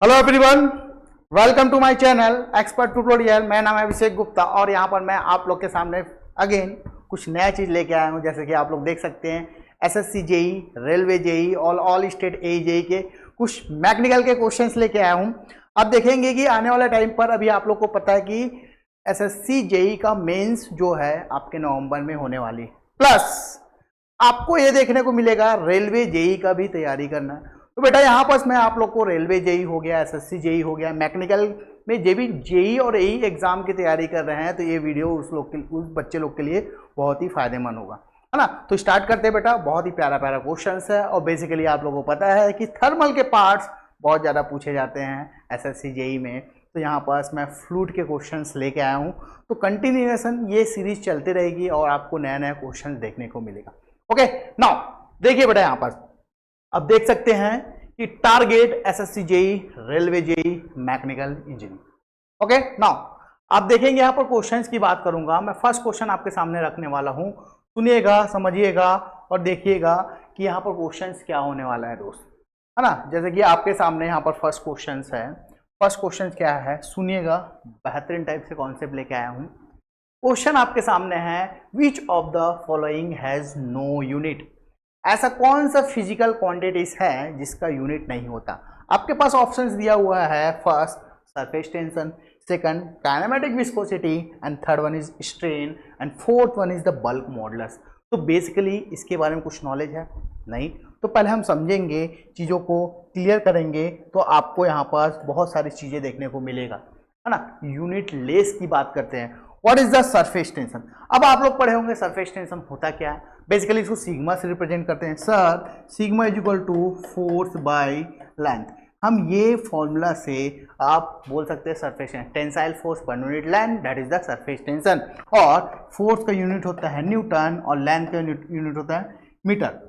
Hello everyone, welcome to my channel expert tutorial. मेरा नाम है अभिषेक गुप्ता और यहाँ पर मैं आप लोग के सामने अगेन कुछ नया चीज़ लेके आया हूँ। जैसे कि आप लोग देख सकते हैं एसएससी जेई, रेलवे जेई और ऑल स्टेट ए जेई के कुछ मैकेनिकल के क्वेश्चंस लेके आया हूँ। अब देखेंगे कि आने वाले टाइम पर अभी आप लोग को पता है कि एसएससी जेई का मेंस जो है आपके नवंबर में होने वाली, प्लस आपको ये देखने को मिलेगा रेलवे जेई का भी तैयारी करना है। तो बेटा यहाँ पर मैं आप लोग को रेलवे जेई हो गया, एसएससी जेई हो गया, मैकेनिकल में जे भी जेई और एई एग्जाम की तैयारी कर रहे हैं तो ये वीडियो उस बच्चे लोग के लिए बहुत ही फायदेमंद होगा, है ना। तो स्टार्ट करते हैं बेटा। बहुत ही प्यारा प्यारा क्वेश्चन है और बेसिकली आप लोगों को पता है कि थर्मल के पार्ट्स बहुत ज़्यादा पूछे जाते हैं एसएससी जेई में। तो यहाँ पर मैं फ्लूइड के क्वेश्चंस लेके आया हूँ। तो कंटिन्यूएशन ये सीरीज चलती रहेगी और आपको नया नया क्वेश्चन देखने को मिलेगा। ओके, नाउ देखिए बेटा, यहाँ पर अब देख सकते हैं कि target SSC JE, railway JE, mechanical engineering. Okay, now आप देखेंगे यहाँ पर क्वेश्चंस की बात करूंगा मैं। फर्स्ट क्वेश्चन आपके सामने रखने वाला हूं, सुनिएगा, समझिएगा और देखिएगा कि यहाँ पर क्वेश्चंस क्या होने वाला है दोस्त, है ना। जैसे कि आपके सामने यहाँ पर फर्स्ट क्वेश्चन है। फर्स्ट क्वेश्चन क्या है, सुनिएगा, बेहतरीन टाइप से कॉन्सेप्ट लेके आया हूँ। क्वेश्चन आपके सामने है, which of the following has no unit. ऐसा कौन सा फिजिकल क्वांटिटीज है जिसका यूनिट नहीं होता। आपके पास ऑप्शंस दिया हुआ है, first surface tension, second kinematic viscosity and third one is strain and fourth one is the bulk modulus. तो बेसिकली इसके बारे में कुछ नॉलेज है नहीं, तो पहले हम समझेंगे, चीज़ों को क्लियर करेंगे तो आपको यहाँ पर बहुत सारी चीज़ें देखने को मिलेगा, है ना। यूनिट लेस की बात करते हैं। What is the surface tension. अब आप लोग पढ़े होंगे सरफेस टेंशन होता क्या है। बेसिकली इसको सिग्मा से रिप्रेजेंट करते हैं। Sir, sigma is equal to force by length. हम ये फॉर्मूला से आप बोल सकते हैं surface tensile force per unit length, that is the surface tension. और फोर्स का यूनिट होता है न्यूटन और लेंथ का यूनिट होता है मीटर।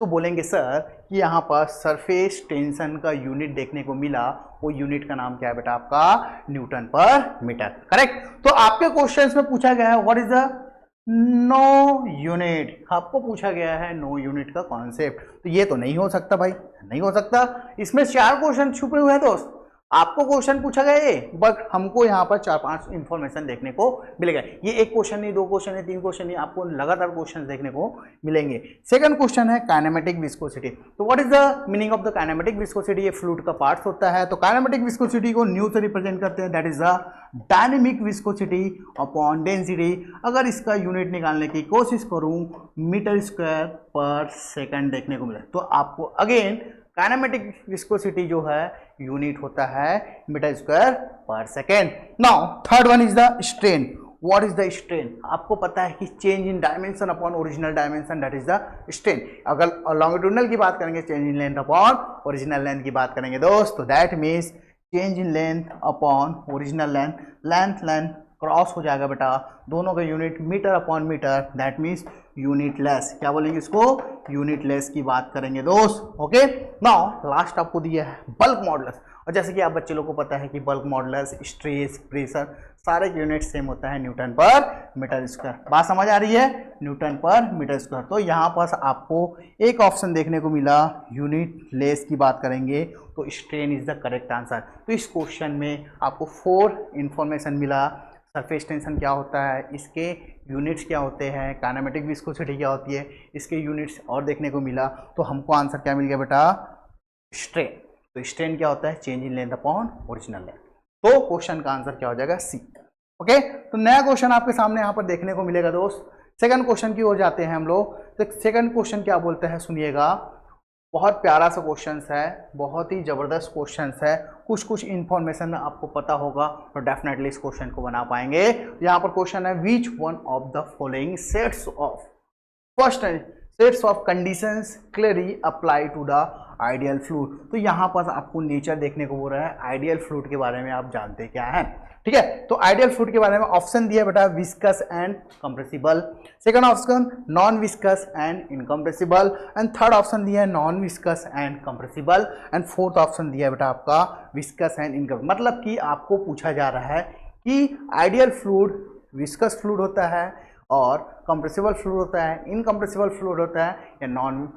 तो बोलेंगे सर कि यहाँ पर सरफेस टेंशन का यूनिट देखने को मिला, वो यूनिट का नाम क्या है बेटा, आपका न्यूटन पर मीटर। करेक्ट। तो आपके क्वेश्चंस में पूछा गया है what is the no unit. आपको पूछा गया है नो यूनिट का कॉन्सेप्ट। तो ये तो नहीं हो सकता भाई, नहीं हो सकता। इसमें 4 क्वेश्चन छुपे हुए हैं दोस्त। आपको क्वेश्चन पूछा गया है बट हमको यहाँ पर 4-5 इंफॉर्मेशन देखने को मिलेगा। ये एक क्वेश्चन नहीं, 2 क्वेश्चन नहीं, 3 क्वेश्चन नहीं, आपको लगातार क्वेश्चन देखने को मिलेंगे। सेकंड क्वेश्चन है काइनेमेटिक विस्कोसिटी। तो what is the meaning of the kinematic viscosity. ये फ्लूइड का पार्ट होता है। तो काइनेमेटिक विस्कोसिटी को न्यू से रिप्रेजेंट करते हैं, that is the dynamic viscosity upon density. अगर इसका यूनिट निकालने की कोशिश करूं, मीटर स्क्वायर पर सेकंड देखने को मिले, तो आपको अगेन काइनेमेटिक विस्कोसिटी जो है यूनिट होता है metre square per second. Now third one is the strain. What is the strain. आपको पता है कि change in dimension upon original dimension, that is the strain. अगर लॉन्गिट्यूडनल की बात करेंगे, change in length upon original length की बात करेंगे दोस्त, तो that means change in length upon original length, length cross हो जाएगा बेटा, दोनों का unit metre upon metre, that means unit less. क्या बोलेंगे इसको, यूनिट लेस की बात करेंगे दोस्त। ओके, नाउ लास्ट आपको दिया है बल्क मॉडुलस। और जैसे कि आप बच्चे लोग को पता है कि बल्क मॉडुलस, स्ट्रेस, प्रेशर सारे यूनिट सेम होता है न्यूटन पर मीटर स्क्वायर। बात समझ आ रही है, न्यूटन पर मीटर स्क्वायर। तो यहाँ पर आपको एक ऑप्शन देखने को मिला, यूनिट लेस की बात करेंगे तो strain is the correct answer. तो इस क्वेश्चन में आपको 4 इंफॉर्मेशन मिला। सरफेस टेंशन क्या होता है, इसके यूनिट्स क्या होते हैं, काइनेमेटिक विस्कोसिटी क्या होती है, इसके यूनिट्स और देखने को मिला। तो हमको आंसर क्या मिल गया बेटा, स्ट्रेन। तो स्ट्रेन क्या होता है, change in length upon original length. तो क्वेश्चन का आंसर क्या हो जाएगा, सी। ओके, तो नया क्वेश्चन आपके सामने यहाँ पर देखने को मिलेगा दोस्त। सेकंड क्वेश्चन की ओर जाते हैं हम लोग। तो सेकंड क्वेश्चन क्या बोलते हैं, सुनिएगा, बहुत प्यारा सा क्वेश्चन है, बहुत ही ज़बरदस्त क्वेश्चन है। कुछ इन्फॉर्मेशन आपको पता होगा तो डेफिनेटली इस क्वेश्चन को बना पाएंगे। यहाँ पर क्वेश्चन है, which one of the following sets of, first sets of conditions clearly apply to the ideal fluid. तो यहाँ पर आपको नेचर देखने को हो रहा है। आइडियल फ्लूइड के बारे में आप जानते क्या हैं, ठीक है। तो आइडियल फ्लूइड के बारे में ऑप्शन दिया बेटा, viscous and compressible. Second option non viscous and incompressible. And third option दिया है non viscous and compressible. And fourth option दिया बेटा आपका विस्कस एंड इनकम्प्रेसिबल। मतलब कि आपको पूछा जा रहा है कि आइडियल फ्लूइड विस्कस फ्लूइड होता है और कंप्रेसिबल फ्लूइड होता है, इनकम्प्रेसिबल फ्लूइड होता है या नॉन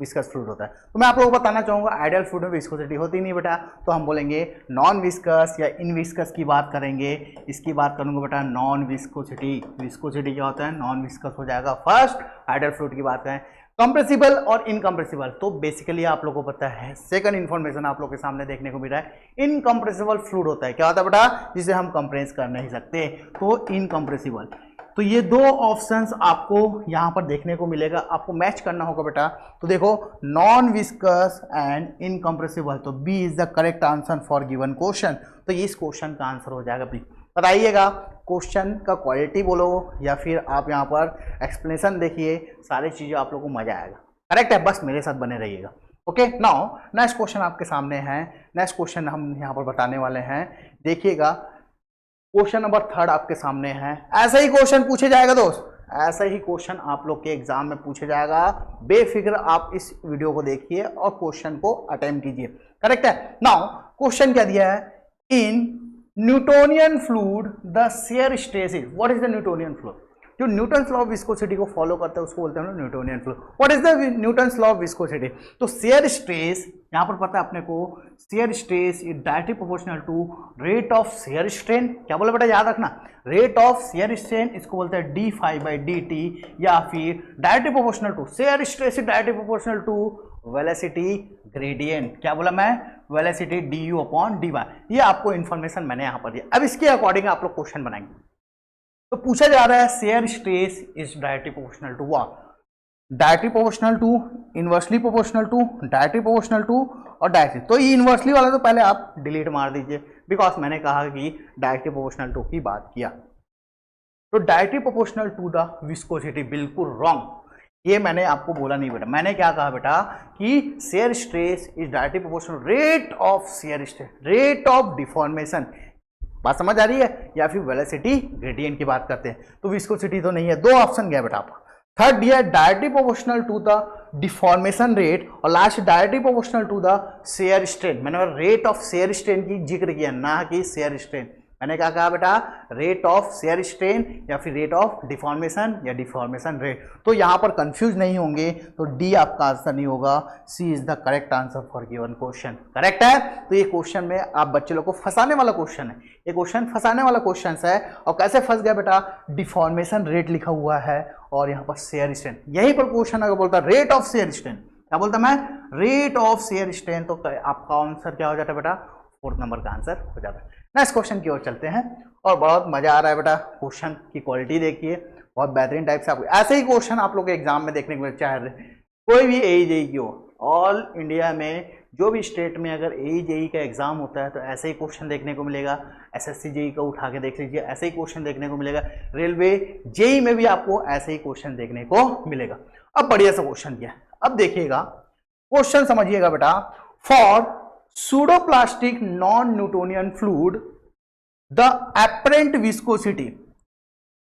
विस्कस फ्लूइड होता है। तो मैं आप लोगों को बताना चाहूँगा आइडियल फ्लूइड में विस्कोसिटी होती नहीं बेटा, तो हम बोलेंगे नॉन विस्कस या इन विस्कस की बात करेंगे। इसकी बात करूँगा बेटा नॉन विस्कोसिटी। विस्कोसिटी क्या होता है? नॉन विस्कस हो जाएगा फर्स्ट। आइडियल फ्लूइड की बात करें कंप्रेसिबल और इनकम्प्रेसिबल, तो बेसिकली आप लोगों को पता है सेकंड इन्फॉर्मेशन आप लोग के सामने देखने को मिल रहा है। इनकम्प्रेसिबल फ्लूइड होता है, क्या होता है बेटा? जिसे हम कंप्रेस कर नहीं सकते, तो इनकम्प्रेसिबल। तो ये दो ऑप्शंस आपको यहाँ पर देखने को मिलेगा, आपको मैच करना होगा बेटा। तो देखो नॉन विस्कस एंड इनकम्प्रेसिबल, तो B is the correct answer for given question. तो इस क्वेश्चन का आंसर हो जाएगा बी। बताइएगा क्वेश्चन का क्वालिटी बोलो या फिर आप यहाँ पर एक्सप्लेनेशन देखिए, सारी चीज़ें आप लोगों को मजा आएगा। करेक्ट है, बस मेरे साथ बने रहिएगा। ओके, नाउ नेक्स्ट क्वेश्चन आपके सामने है। नेक्स्ट क्वेश्चन हम यहाँ पर बताने वाले हैं, देखिएगा क्वेश्चन नंबर 3 आपके सामने है। ऐसा ही क्वेश्चन पूछे जाएगा दोस्त, ऐसा ही क्वेश्चन आप लोग के एग्जाम में पूछे जाएगा। बेफिक्र आप इस वीडियो को देखिए और क्वेश्चन को अटेम्प्ट कीजिए। करेक्ट है। नाउ क्वेश्चन क्या दिया है? In Newtonian fluid the shear stress is, what is the Newtonian fluid? जो न्यूटन्स लॉ ऑफ विस्कोसिटी को फॉलो करता है उसको बोलते हैं Newtonian fluid. What is the Newton's law of viscosity? तो शेयर स्ट्रेस यहां पर पता है अपने को, shear stress is directly proportional to rate of shear strain. क्या बोला बेटा? याद रखना, रेट ऑफ शेयर स्ट्रेन इसको बोलते हैं D phi by D T, या फिर directly proportional to shear stress is directly proportional to velocity gradient. क्या बोला मैं? Velocity D U upon D Y. ये आपको इन्फॉर्मेशन मैंने यहां पर दिया। अब इसके अकॉर्डिंग आप लोग क्वेश्चन बनाएंगे। तो पूछा जा रहा है shear stress is directly proportional to what? Directly proportional to, inversely proportional to, directly proportional to और डायरेक्टली। तो ये इनवर्सली वाला तो पहले आप डिलीट मार दीजिए, बिकॉज मैंने कहा कि डायरेक्टली प्रोपोर्शनल टू की बात किया। तो directly proportional to the viscosity, बिल्कुल रॉन्ग। ये मैंने आपको बोला नहीं बेटा। मैंने क्या कहा बेटा कि share stress is directly proportional rate of shear stress, rate of deformation. बात समझ आ रही है? या फिर वेलोसिटी ग्रेडियंट की बात करते हैं। तो विस्कोसिटी तो नहीं है, दो ऑप्शन गया बेटा आपका। थर्ड दिया directly proportional to the deformation rate, और last directly proportional to the shear strain. मैंने रेट ऑफ शेयर स्ट्रेन की जिक्र किया, ना कि शेयर स्ट्रेन। मैंने क्या कहा बेटा? रेट ऑफ शेयर स्ट्रेन या फिर रेट ऑफ डिफॉर्मेशन या डिफॉर्मेशन रेट। तो यहाँ पर कंफ्यूज नहीं होंगे, तो डी आपका आंसर नहीं होगा, C is the correct answer for given question. Correct है। तो ये क्वेश्चन में आप बच्चे लोग को फंसाने वाला क्वेश्चन है, ये क्वेश्चन फंसाने वाला क्वेश्चन है। और कैसे फंस गया बेटा? डिफॉर्मेशन रेट लिखा हुआ है और यहाँ पर शेयर स्ट्रेन, यहीं पर क्वेश्चन अगर बोलता रेट ऑफ शेयर स्ट्रेन, क्या बोलता मैं? रेट ऑफ शेयर स्ट्रेन, तो आपका आंसर क्या हो जाता है बेटा? 4th नंबर का आंसर हो जाता है। नेक्स्ट क्वेश्चन की ओर चलते हैं, और बहुत मजा आ रहा है बेटा। क्वेश्चन की क्वालिटी देखिए, बहुत बेहतरीन टाइप से आपको ऐसे ही क्वेश्चन आप लोग के एग्जाम में देखने को मिले, चाहे कोई भी AE की हो। ऑल इंडिया में जो भी स्टेट में अगर AE का एग्जाम होता है तो ऐसे ही क्वेश्चन देखने को मिलेगा। SSC JEE का उठा के देख लीजिए, ऐसे ही क्वेश्चन देखने को मिलेगा। रेलवे JEE में भी आपको ऐसे ही क्वेश्चन देखने को मिलेगा। अब बढ़िया सा क्वेश्चन दिया, अब देखिएगा क्वेश्चन समझिएगा बेटा। For pseudoplastic non-Newtonian fluid the apparent viscosity,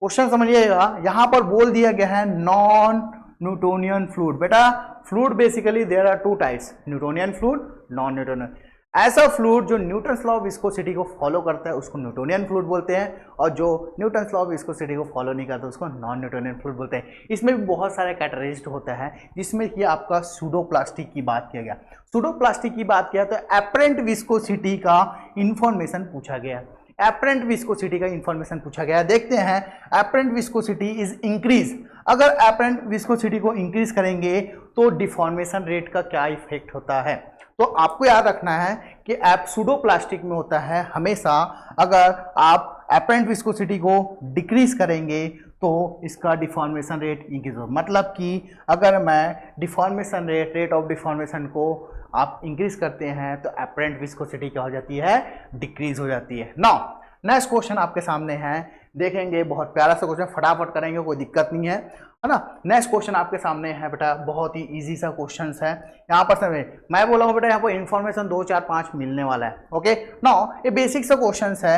question समझिएगा। यहां पर बोल दिया गया है नॉन न्यूटोनियन फ्लूइड। बेटा fluid basically there are two types, Newtonian fluid, non Newtonian. ऐसा फ्लूइड जो न्यूटन्स लॉ ऑफ विस्कोसिटी को फॉलो करता है उसको न्यूटोनियन फ्लूइड बोलते हैं, और जो न्यूटन्स लॉ ऑफ विस्कोसिटी को फॉलो नहीं करता उसको नॉन न्यूटोनियन फ्लूइड बोलते हैं। इसमें भी बहुत सारे कैटेगरीज होता है, जिसमें कि आपका सूडोप्लास्टिक की बात किया गया। सूडोप्लास्टिक की बात किया तो एपरेंट विस्कोसिटी का इंफॉर्मेशन पूछा गया, एपरेंट विस्कोसिटी का इंफॉर्मेशन पूछा गया। देखते हैं एपरेंट विस्कोसिटी इज इंक्रीज। अगर एपरेंट विस्कोसिटी को इंक्रीज करेंगे तो डिफॉर्मेशन रेट का क्या इफेक्ट होता है? तो आपको याद रखना है कि सूडोप्लास्टिक में होता है हमेशा, अगर आप एपरेंट विस्कोसिटी को डिक्रीज करेंगे तो इसका डिफॉर्मेशन रेट इंक्रीज हो। मतलब कि अगर मैं डिफॉर्मेशन रेट ऑफ डिफॉर्मेशन को आप इंक्रीज करते हैं तो एपरेंट विस्कोसिटी क्या हो जाती है? डिक्रीज हो जाती है। नाउ नेक्स्ट क्वेश्चन आपके सामने है, देखेंगे बहुत प्यारा सा क्वेश्चन, फटाफट करेंगे, कोई दिक्कत नहीं है ना। नेक्स्ट क्वेश्चन आपके सामने है बेटा, बहुत ही इजी सा क्वेश्चन है। यहाँ पर समय मैं बोला हूँ बेटा, यहाँ पर इन्फॉर्मेशन 2 4 5 मिलने वाला है। ओके, नाउ ये बेसिक सा क्वेश्चन है।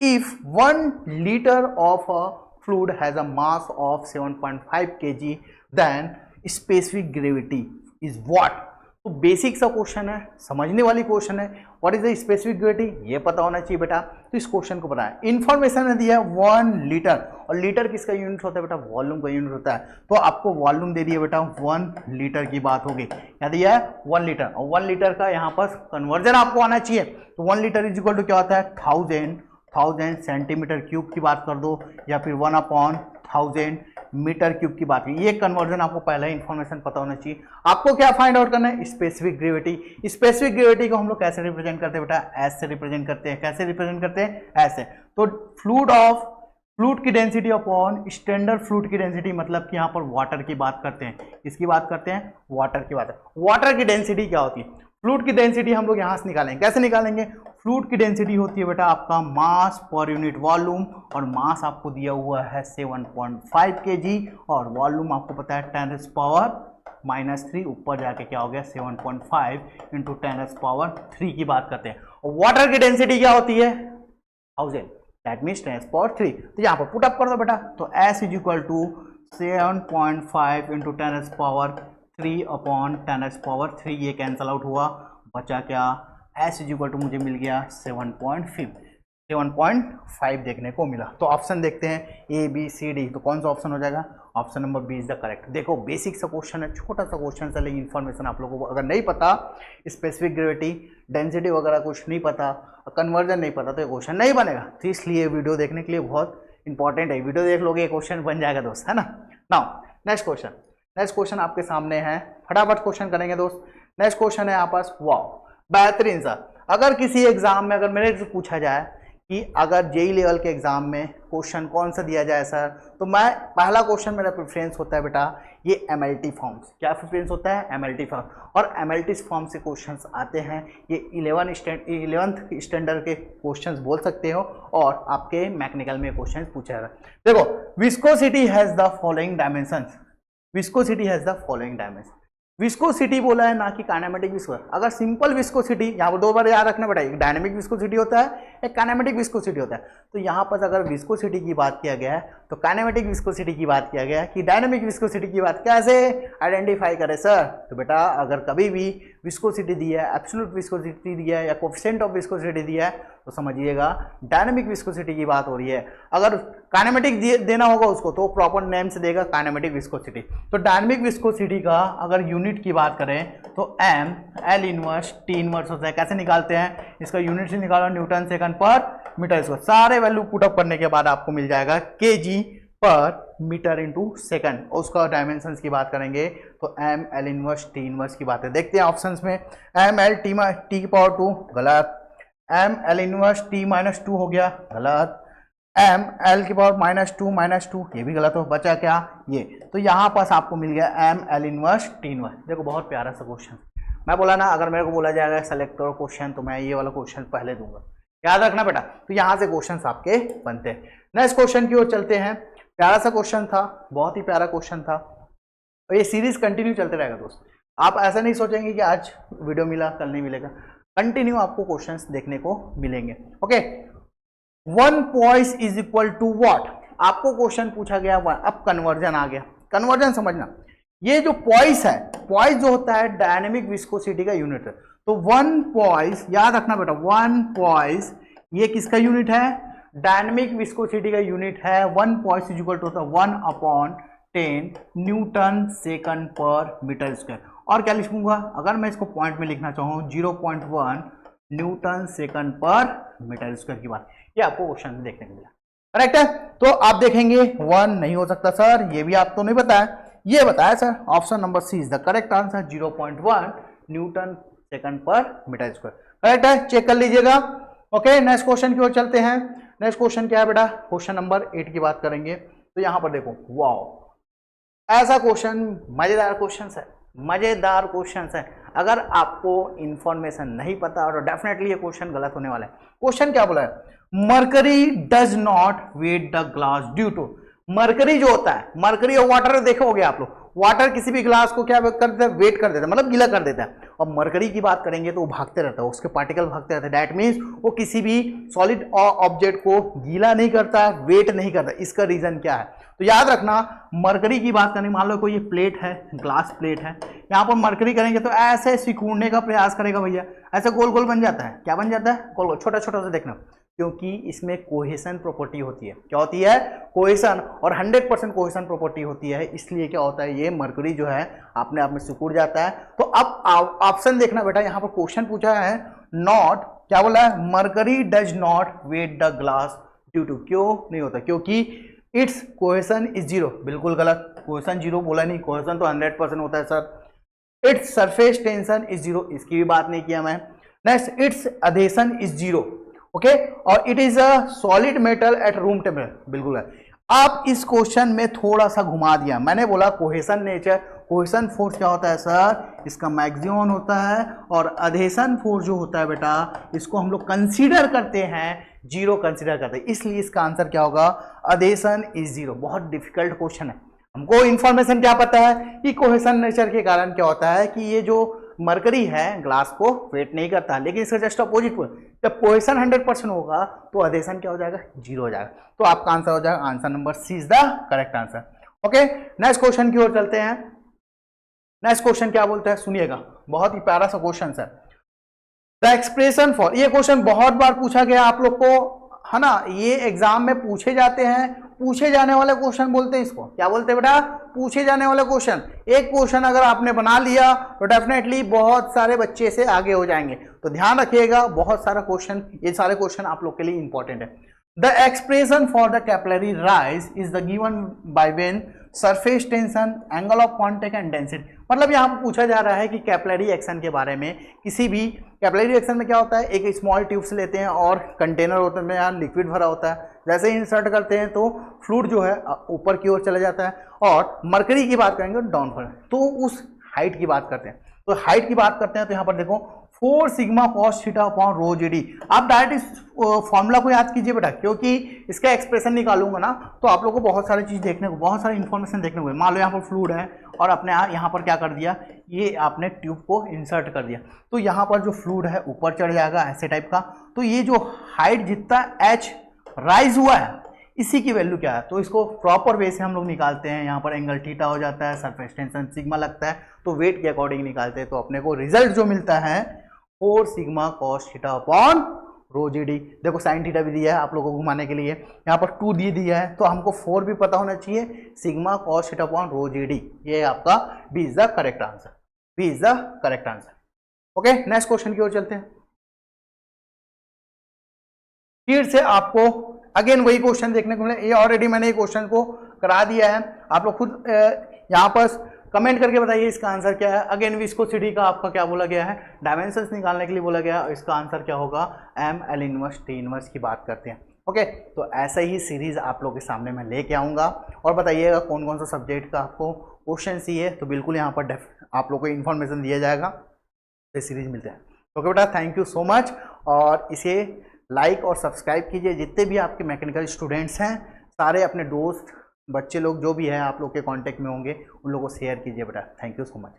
If 1 litre of fluid has a mass of 7.5 kg then specific gravity is what? तो बेसिक सा क्वेश्चन है, समझने वाली क्वेश्चन है। What is the specific gravity, ये पता होना चाहिए बेटा। तो इस क्वेश्चन को पता है, इन्फॉर्मेशन है दिया 1 लीटर, और लीटर किसका यूनिट होता है बेटा, वॉल्यूम का यूनिट होता है। तो आपको वॉल्यूम दे दिया बेटा 1 लीटर की बात होगी, क्या दिया है 1 लीटर, और 1 लीटर का यहाँ पर कन्वर्जन आपको आना चाहिए। तो 1 लीटर इज इक्वल टू क्या होता है 1000 सेंटीमीटर क्यूब की बात कर दो, या फिर 1/1000 मीटर क्यूब की बात की। ये कन्वर्जन आपको पहले इन्फॉर्मेशन पता होना चाहिए। आपको क्या फाइंड आउट करना है, स्पेसिफिक ग्रेविटी। स्पेसिफिक ग्रेविटी को हम लोग कैसे रिप्रेजेंट करते हैं बेटा, एस से रिप्रेजेंट करते हैं। कैसे रिप्रेजेंट करते हैं, ऐसे। तो फ्लूइड की डेंसिटी अपॉन स्टैंडर्ड फ्लूइड की डेंसिटी, मतलब कि यहाँ पर वाटर की बात करते हैं। किसकी बात करते हैं, वाटर की बात है। वाटर की डेंसिटी क्या होती है, फ्लूइड की डेंसिटी हम लोग यहाँ से निकालेंगे। कैसे निकालेंगे, फ्लूइड की डेंसिटी होती है बेटा आपका मास पर यूनिट वॉल्यूम, और मास आपको दिया हुआ है 7.5 kg, और वॉल्यूम आपको पता है 10⁻³ ऊपर जाके क्या हो गया 7.5 × 10⁻³ की बात करते हैं। और वाटर की डेंसिटी क्या होती है 1000, दैट मीन्स 10⁻³। तो यहाँ पर पुट अप कर दो बेटा, तो S इज इक्वल टू 7.5 × 10⁻³ ये कैंसल आउट हुआ, बचा क्या, S इज इक्वल टू मुझे मिल गया 7.5 देखने को मिला। तो ऑप्शन देखते हैं A B C D, तो कौन सा ऑप्शन हो जाएगा, option number B is the correct. देखो बेसिक सा क्वेश्चन है, छोटा सा क्वेश्चन है, लेकिन इन्फॉर्मेशन आप लोगों को अगर नहीं पता, स्पेसिफिक ग्रेविटी डेंसिटी वगैरह कुछ नहीं पता, कन्वर्जन नहीं पता, तो ये क्वेश्चन नहीं बनेगा। तो इसलिए वीडियो देखने के लिए बहुत इंपॉर्टेंट है, वीडियो देख लोगे क्वेश्चन बन जाएगा दोस्त, है ना। नाउ नेक्स्ट क्वेश्चन आपके सामने है, फटाफट क्वेश्चन करेंगे दोस्त। नेक्स्ट क्वेश्चन है यहाँ पास, वाह बेहतरीन सा। अगर किसी एग्जाम में अगर मेरे से पूछा जाए कि अगर जेई लेवल के एग्जाम में क्वेश्चन कौन सा दिया जाए सर, तो मैं पहला क्वेश्चन मेरा प्रेफरेंस होता है बेटा ये एमएलटी फॉर्म्स। क्या प्रेफरेंस होता है, एमएलटी फॉर्म। और एमएलटी फॉर्म से क्वेश्चंस आते हैं, ये 11th स्टैंडर्ड के क्वेश्चंस बोल सकते हो, और आपके मैकेनिकल में क्वेश्चन पूछा जाएगा। देखो viscosity has the following dimensions, viscosity बोला है ना कि काइनेमेटिक विस्कोसिटी। अगर सिंपल विस्कोसिटी, यहाँ पर 2 बार याद रखना पड़ेगा, एक डायनेमिक विस्कोसिटी होता है, एक काइनेमेटिक विस्कोसिटी होता है। तो यहाँ पर अगर विस्कोसिटी की बात किया गया है, तो काइनेमेटिक विस्कोसिटी की बात किया गया है कि डायनेमिक विस्कोसिटी की बात कैसे आइडेंटिफाई करें सर। तो बेटा अगर कभी भी विस्कोसिटी दिया है, एब्सोल्यूट विस्कोसिटी दिया है, या कोएफिशिएंट ऑफ विस्कोसिटी दिया है, तो समझिएगा डायनेमिक विस्कोसिटी की बात हो रही है। अगर काइनेमेटिक देना होगा उसको, तो प्रॉपर नेम से देगा काइनेमेटिक विस्कोसिटी। तो डायनेमिक विस्कोसिटी का अगर यूनिट की बात करें, तो M L inverse T inverse होता है। कैसे निकालते हैं, इसका यूनिट से निकालो, Newton second per metre square. सारे वैल्यू पुटअप करने के बाद आपको मिल जाएगा kg पर मीटर इंटू सेकंड। और उसका डायमेंशंस की बात करेंगे, तो M L inverse T inverse की बात है। देखते हैं ऑप्शंस में, M L T की पावर 2 गलत, M L इनवर्स T -2 हो गया गलत, M L की पावर -2 ये भी गलत हो, बचा क्या ये। तो यहाँ पास आपको मिल गया M L inverse T inverse. देखो बहुत प्यारा सा क्वेश्चन, मैं बोला ना अगर मेरे को बोला जाएगा सेलेक्ट करो क्वेश्चन, तो मैं ये वाला क्वेश्चन पहले दूंगा, याद रखना बेटा। तो यहाँ से क्वेश्चन आपके बनते हैं। नेक्स्ट क्वेश्चन की ओर चलते हैं। प्यारा सा क्वेश्चन था, बहुत ही प्यारा क्वेश्चन था, और ये सीरीज कंटिन्यू चलते रहेगा दोस्त। आप ऐसा नहीं सोचेंगे कि आज वीडियो मिला कल नहीं मिलेगा, कंटिन्यू आपको क्वेश्चंस देखने को मिलेंगे। Okay, 1 poise is equal to what, आपको क्वेश्चन पूछा गया 1, अब कन्वर्जन आ गया। कन्वर्जन समझना, ये जो पॉइस है, पॉइस जो होता है डायनेमिक विस्कोसिटी का यूनिट है। तो 1 पॉइस याद रखना बेटा, 1 पॉइस ये किसका यूनिट है, डायनेमिक विस्कोसिटी का यूनिट है। 1 पॉइस इज इक्वल टू होता है 1/10 Newton second per metre square. और क्या लिखूंगा, अगर मैं इसको पॉइंट में लिखना चाहूँ 0.1 Newton second per metre square की बात, ये आपको क्वेश्चन में देखने को मिला। करेक्ट है। तो आप देखेंगे 1 नहीं हो सकता सर, ये भी आपको नहीं पता है, ये बताया sir, option number C is the correct answer, 0.1 Newton second per metre square. Correct है, चेक कर लीजिएगा। ओके, नेक्स्ट क्वेश्चन की ओर चलते हैं। नेक्स्ट क्वेश्चन क्या है बेटा, क्वेश्चन नंबर 8 की बात करेंगे। तो यहाँ पर देखो, वाओ ऐसा क्वेश्चन, मजेदार क्वेश्चन है, मजेदार क्वेश्चन है। अगर आपको इंफॉर्मेशन नहीं पता और डेफिनेटली ये क्वेश्चन गलत होने वाला है। क्वेश्चन क्या बोला है, mercury does not wet the glass due to, mercury जो होता है, मरकरी और वाटर देखोगे आप लोग, वाटर किसी भी ग्लास को क्या कर देता है, वेट कर देता है, मतलब गीला कर देता है। और मरकरी की बात करेंगे तो वो भागते रहता है, उसके पार्टिकल भागते रहते हैं। दैट मीन्स वो किसी भी सॉलिड ऑब्जेक्ट को गीला नहीं करता है, वेट नहीं करता। इसका रीजन क्या है? तो याद रखना, मरकरी की बात करें, मान लो कोई ये प्लेट है, ग्लास प्लेट है, यहाँ पर मरकरी करेंगे तो ऐसे सिकुड़ने का प्रयास करेगा भैया, ऐसे गोल गोल बन जाता है। क्या बन जाता है? गोल गोल, छोटा छोटा से देखना, क्योंकि इसमें कोहेशन प्रॉपर्टी होती है। क्या होती है? कोहेशन, और 100% कोहेशन प्रॉपर्टी होती है, इसलिए क्या होता है, ये मरकरी जो है अपने आप में सिकुड़ जाता है। तो अब ऑप्शन देखना बेटा, यहाँ पर क्वेश्चन पूछा है नॉट, क्या बोला है? Mercury does not wet the glass due to, क्यों नहीं होता? क्योंकि इट्स कोहेशन इज जीरो। बिल्कुल गलत, कोहेशन जीरो बोला नहीं, कोहेशन तो 100% होता है sir. It's surface tension is zero, इसकी भी बात नहीं किया मैं। Next, it's adhesion is zero, okay, और it is a solid metal at room temperature, बिल्कुल है। आप इस क्वेश्चन में थोड़ा सा घुमा दिया, मैंने बोला कोहेशन नेचर, कोहेशन फोर्स क्या होता है सर? इसका मैक्सिमम होता है, और अधेशन फोर्स जो होता है बेटा, इसको हम लोग कंसीडर करते हैं, जीरो कंसीडर करते हैं, इसलिए इसका आंसर क्या होगा? अधेशन इज जीरो। बहुत डिफिकल्ट क्वेश्चन है। हमको इंफॉर्मेशन क्या पता है कि कोहेशन नेचर के कारण क्या होता है कि ये जो मरकरी है ग्लास को वेट नहीं करता, लेकिन इसका जस्ट अपोजिट, जब कोहेशन 100% होगा तो अधेशन क्या हो जाएगा? जीरो हो जाएगा। तो आपका आंसर हो जाएगा, answer number C is the correct answer. Okay, next question की ओर चलते हैं। नेक्स्ट क्वेश्चन क्या बोलते हैं, सुनिएगा, बहुत ही प्यारा सा क्वेश्चन है। द एक्सप्रेशन फॉर, ये क्वेश्चन बहुत बार पूछा गया आप लोग को, है ना, ये एग्जाम में पूछे जाते हैं, पूछे जाने वाले क्वेश्चन बोलते हैं इसको। क्या बोलते हैं बेटा? पूछे जाने वाले क्वेश्चन। एक क्वेश्चन अगर आपने बना लिया तो डेफिनेटली बहुत सारे बच्चे से आगे हो जाएंगे। तो ध्यान रखिएगा, बहुत सारा क्वेश्चन, ये सारे क्वेश्चन आप लोग के लिए इंपॉर्टेंट है। The expression for the capillary rise is the given by when surface tension, angle of contact and density. मतलब यहाँ पर पूछा जा रहा है कि कैपिलरी एक्शन के बारे में, किसी भी कैपिलरी एक्शन में क्या होता है, एक स्मॉल ट्यूब से लेते हैं और कंटेनर होता है, यहाँ लिक्विड भरा होता है, जैसे ही इंसर्ट करते हैं तो फ्लूइड जो है ऊपर की ओर चला जाता है, और मरकरी की बात करेंगे डाउनफॉल, तो उस हाइट की बात करते हैं। तो हाइट की बात करते हैं तो यहाँ पर देखो 4 सिग्मा कॉस थीटा अपॉन रो जीडी। आप डायरेक्ट इस फॉर्मूला को याद कीजिए बेटा, क्योंकि इसका एक्सप्रेशन निकालूंगा ना तो आप लोगों को बहुत सारी चीज देखने को, बहुत सारी इंफॉर्मेशन देखने को। मान लो यहाँ पर फ्लूइड है और अपने यहाँ पर क्या कर दिया, ये आपने ट्यूब को इंसर्ट कर दिया, तो यहाँ पर जो फ्लूइड है ऊपर चढ़ जाएगा ऐसे टाइप का। तो ये जो हाइट जितना एच राइज हुआ है, इसी की वैल्यू क्या है, तो इसको प्रॉपर वे से हम लोग निकालते हैं। यहाँ पर एंगल थीटा हो जाता है, सरफेस टेंशन सिग्मा लगता है, तो वेट के अकॉर्डिंग निकालते हैं। तो अपने को रिजल्ट जो मिलता है 4 sigma cos theta upon rho g D. देखो साइन थीटा भी दिया है आप लोगों को घुमाने के लिए, यहाँ पर 2 दिया है, तो हमको 4 भी पता होना चाहिए, sigma cos theta upon rho g d. ये आपका B is the correct answer, B is the correct answer. Okay, next question की ओर चलते हैं। फिर से आपको अगेन वही क्वेश्चन देखने को मिले, ये ऑलरेडी मैंने ये क्वेश्चन को करा दिया है, आप लोग खुद यहाँ पर कमेंट करके बताइए इसका आंसर क्या है। अगेन विस्कोसिटी का आपका क्या बोला गया है, डायमेंशंस निकालने के लिए बोला गया है, इसका आंसर क्या होगा, M L inverse T inverse की बात करते हैं। ओके, तो ऐसा ही सीरीज आप लोग के सामने मैं लेके आऊँगा, और बताइएगा कौन कौन सा सब्जेक्ट का आपको क्वेश्चन चाहिए, तो बिल्कुल यहाँ पर आप लोग को इन्फॉर्मेशन दिया जाएगा, ये सीरीज मिलते हैं। ओके बेटा, थैंक यू सो मच, और इसे लाइक और सब्सक्राइब कीजिए। जितने भी आपके मैकेनिकल स्टूडेंट्स हैं सारे अपने दोस्त बच्चे लोग जो भी है आप लोग के कांटेक्ट में होंगे उन लोगों को शेयर कीजिए बेटा। Thank you so much.